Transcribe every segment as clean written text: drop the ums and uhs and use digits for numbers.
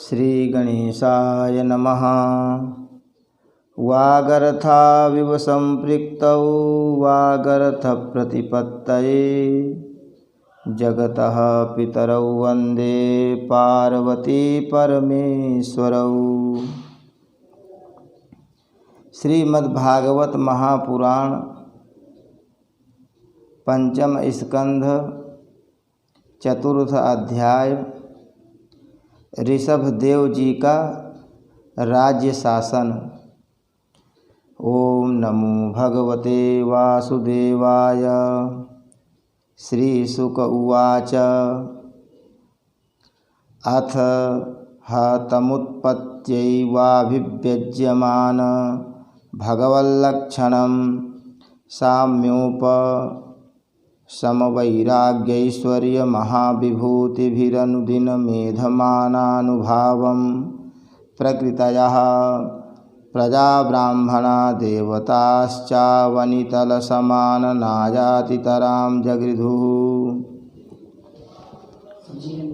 श्री गणेशाय नमः। वागर्थाविव संपृक्तौ वागर्थप्रतिपत्तये जगतः पितरौ वन्दे पार्वती परमेश्वरौ। श्रीमद्भागवत महापुराण पंचम स्कंध चतुर्थ अध्याय ऋषभदेव जी का राज्य शासन। ओम नमो भगवते वासुदेवाय। श्रीशुक उवाच अथ हतमुत्पत्त्यैवाभिव्यज्यमान भगवल्लक्षणं साम्योप समवैराग्यैश्वर्य महाविभूतिभिरनुदिनमेधमानानुभावं प्रकृतयः प्रजा ब्राह्मणा देवताश्चावनितलसमाननायातितरां जगृधुः।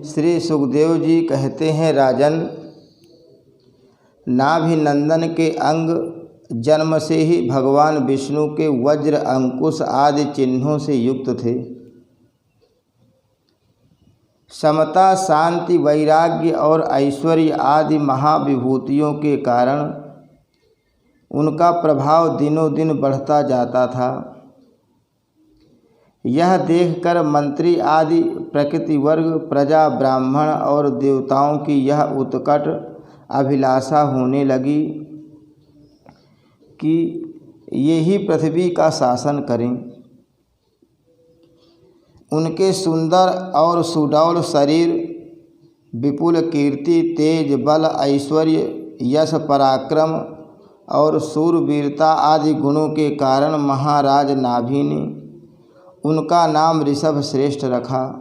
श्री सुखदेव जी कहते हैं, राजन, नाभिनंदन के अंग जन्म से ही भगवान विष्णु के वज्र, अंकुश आदि चिन्हों से युक्त थे। समता, शांति, वैराग्य और ऐश्वर्य आदि महाविभूतियों के कारण उनका प्रभाव दिनों दिन बढ़ता जाता था। यह देखकर मंत्री आदि प्रकृति वर्ग, प्रजा, ब्राह्मण और देवताओं की यह उत्कट अभिलाषा होने लगी कि ये ही पृथ्वी का शासन करें। उनके सुंदर और सुडौल शरीर, विपुल कीर्ति, तेज, बल, ऐश्वर्य, यश, पराक्रम और शूरवीरता आदि गुणों के कारण महाराज नाभि ने उनका नाम ऋषभ श्रेष्ठ रखा।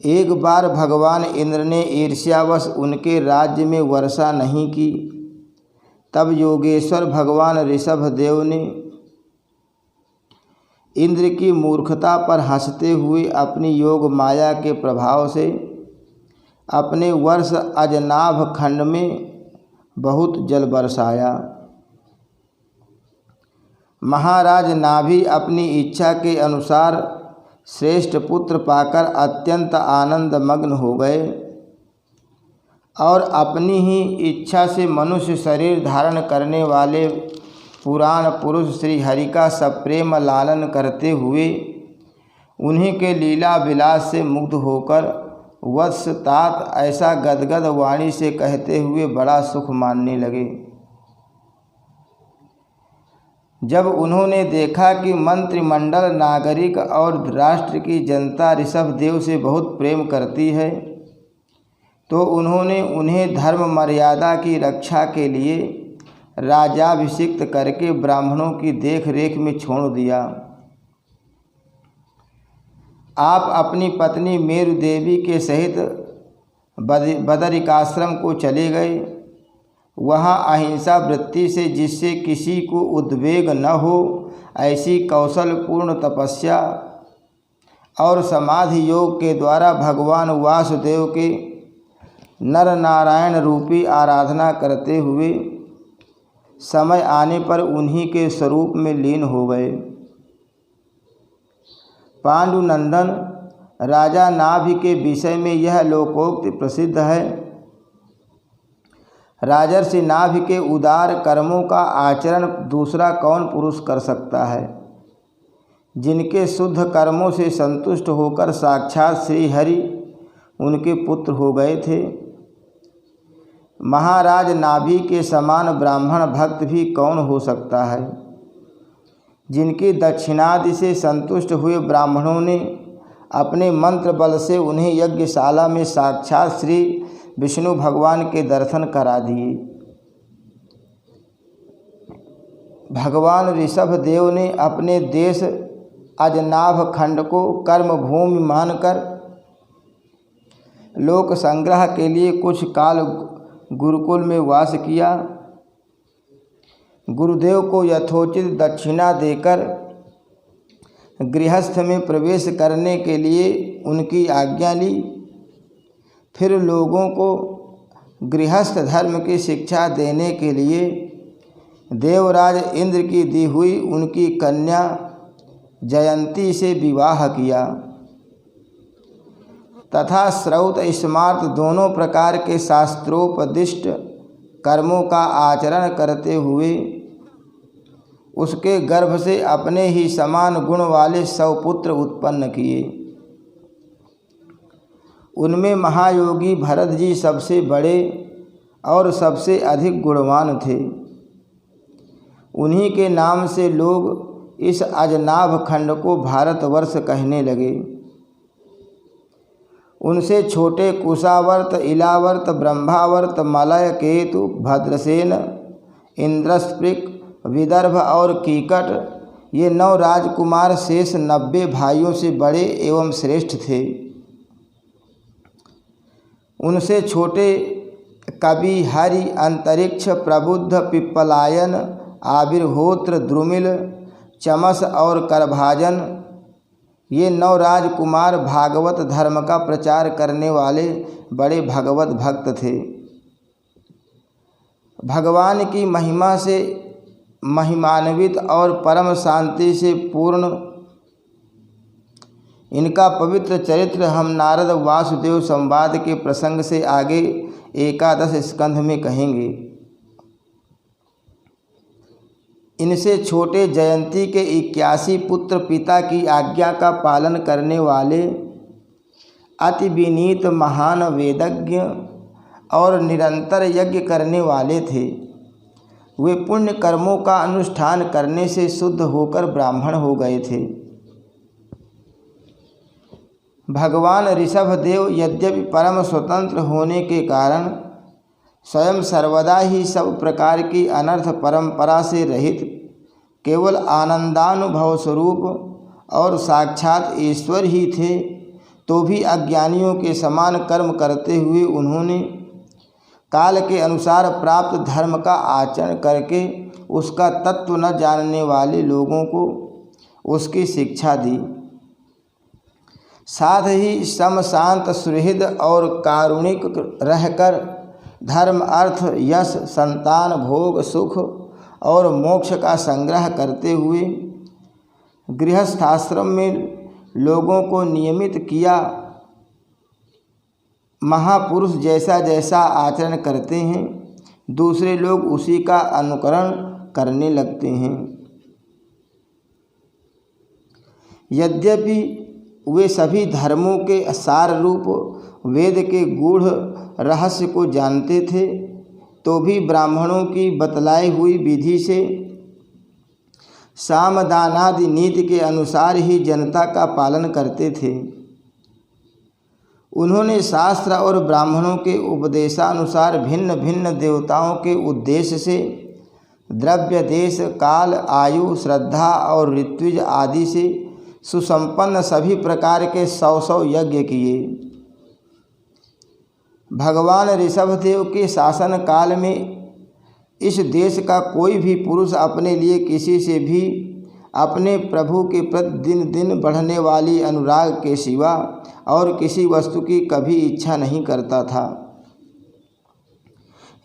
एक बार भगवान इंद्र ने ईर्ष्यावश उनके राज्य में वर्षा नहीं की। तब योगेश्वर भगवान ऋषभदेव ने इंद्र की मूर्खता पर हंसते हुए अपनी योग माया के प्रभाव से अपने वर्ष अजनाभ खंड में बहुत जल बरसाया। महाराज नाभि अपनी इच्छा के अनुसार श्रेष्ठ पुत्र पाकर अत्यंत आनंद मग्न हो गए और अपनी ही इच्छा से मनुष्य शरीर धारण करने वाले पुराण पुरुष श्री हरि का सप्रेम लालन करते हुए उन्हीं के लीला विलास से मुग्ध होकर वत्स तात ऐसा गदगद वाणी से कहते हुए बड़ा सुख मानने लगे। जब उन्होंने देखा कि मंत्रिमंडल, नागरिक और राष्ट्र की जनता ऋषभदेव से बहुत प्रेम करती है, तो उन्होंने उन्हें धर्म मर्यादा की रक्षा के लिए राजाभिषिक्त करके ब्राह्मणों की देख रेख में छोड़ दिया। आप अपनी पत्नी मेरु देवी के सहित बदरिकाश्रम को चले गए। वहाँ अहिंसा वृत्ति से, जिससे किसी को उद्वेग न हो, ऐसी कौशलपूर्ण तपस्या और समाधि योग के द्वारा भगवान वासुदेव के नर नारायण रूपी आराधना करते हुए समय आने पर उन्हीं के स्वरूप में लीन हो गए। पांडुनंदन, राजा नाभि के विषय में यह लोकोक्ति प्रसिद्ध है। राजर्षि नाभि के उदार कर्मों का आचरण दूसरा कौन पुरुष कर सकता है, जिनके शुद्ध कर्मों से संतुष्ट होकर साक्षात श्री हरि उनके पुत्र हो गए थे। महाराज नाभि के समान ब्राह्मण भक्त भी कौन हो सकता है, जिनकी दक्षिणादि से संतुष्ट हुए ब्राह्मणों ने अपने मंत्र बल से उन्हें यज्ञशाला में साक्षात श्री विष्णु भगवान के दर्शन करा दिए। भगवान ऋषभदेव ने अपने देश अजनाभ खंड को कर्मभूमि मानकर लोक संग्रह के लिए कुछ काल गुरुकुल में वास किया। गुरुदेव को यथोचित दक्षिणा देकर गृहस्थ में प्रवेश करने के लिए उनकी आज्ञा ली। फिर लोगों को गृहस्थ धर्म की शिक्षा देने के लिए देवराज इंद्र की दी हुई उनकी कन्या जयंती से विवाह किया तथा श्रौत स्मार्त दोनों प्रकार के शास्त्रोपदिष्ट कर्मों का आचरण करते हुए उसके गर्भ से अपने ही समान गुण वाले 100 पुत्र उत्पन्न किए। उनमें महायोगी भरत जी सबसे बड़े और सबसे अधिक गुणवान थे। उन्हीं के नाम से लोग इस अजनाभ खंड को भारतवर्ष कहने लगे। उनसे छोटे कुशावर्त, इलावर्त, ब्रह्मावर्त, मलय, केतु, भद्रसेन, इंद्रस्पृक, विदर्भ और कीकट ये 9 राजकुमार शेष 90 भाइयों से बड़े एवं श्रेष्ठ थे। उनसे छोटे कवि, हरि, अंतरिक्ष, प्रबुद्ध, पिप्पलायन, आविर्होत्र, द्रुमिल, चमस और करभाजन ये 9 राजकुमार भागवत धर्म का प्रचार करने वाले बड़े भगवत भक्त थे। भगवान की महिमा से महिमान्वित और परम शांति से पूर्ण इनका पवित्र चरित्र हम नारद वासुदेव संवाद के प्रसंग से आगे 11 स्कंध में कहेंगे। इनसे छोटे जयंती के 81 पुत्र पिता की आज्ञा का पालन करने वाले अति विनीत महान वेदज्ञ और निरंतर यज्ञ करने वाले थे। वे पुण्य कर्मों का अनुष्ठान करने से शुद्ध होकर ब्राह्मण हो गए थे। भगवान ऋषभदेव यद्यपि परम स्वतंत्र होने के कारण स्वयं सर्वदा ही सब प्रकार की अनर्थ परंपरा से रहित केवल आनंदानुभव स्वरूप और साक्षात ईश्वर ही थे, तो भी अज्ञानियों के समान कर्म करते हुए उन्होंने काल के अनुसार प्राप्त धर्म का आचरण करके उसका तत्व न जानने वाले लोगों को उसकी शिक्षा दी। साथ ही सम, शांत, सुहृद और कारुणिक रहकर धर्म, अर्थ, यश, संतान, भोग, सुख और मोक्ष का संग्रह करते हुए गृहस्थाश्रम में लोगों को नियमित किया। महापुरुष जैसा जैसा आचरण करते हैं दूसरे लोग उसी का अनुकरण करने लगते हैं। यद्यपि वे सभी धर्मों के सार रूप वेद के गूढ़ रहस्य को जानते थे, तो भी ब्राह्मणों की बतलाई हुई विधि से सामदानादि नीति के अनुसार ही जनता का पालन करते थे। उन्होंने शास्त्र और ब्राह्मणों के उपदेशानुसार भिन्न भिन्न देवताओं के उद्देश्य से द्रव्य, देश, काल, आयु, श्रद्धा और ऋत्विज आदि से सुसंपन्न सभी प्रकार के 100 यज्ञ किए। भगवान ऋषभदेव के शासन काल में इस देश का कोई भी पुरुष अपने लिए किसी से भी अपने प्रभु के प्रति दिन दिन बढ़ने वाली अनुराग के सिवा और किसी वस्तु की कभी इच्छा नहीं करता था।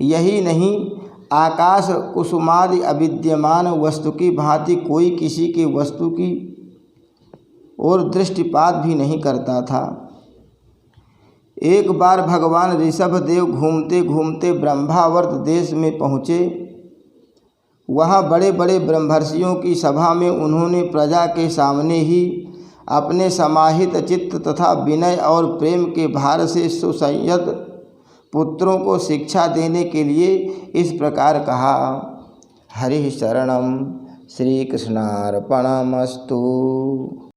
यही नहीं, आकाश कुसुमादि अविद्यमान वस्तु की भांति कोई किसी की वस्तु की और दृष्टिपात भी नहीं करता था। एक बार भगवान ऋषभदेव घूमते घूमते ब्रह्मावर्त देश में पहुँचे। वहाँ बड़े बड़े ब्रह्मर्षियों की सभा में उन्होंने प्रजा के सामने ही अपने समाहित चित्त तथा विनय और प्रेम के भार से सुसंयत पुत्रों को शिक्षा देने के लिए इस प्रकार कहा। हरि शरणम, श्री कृष्णार्पणमस्तु।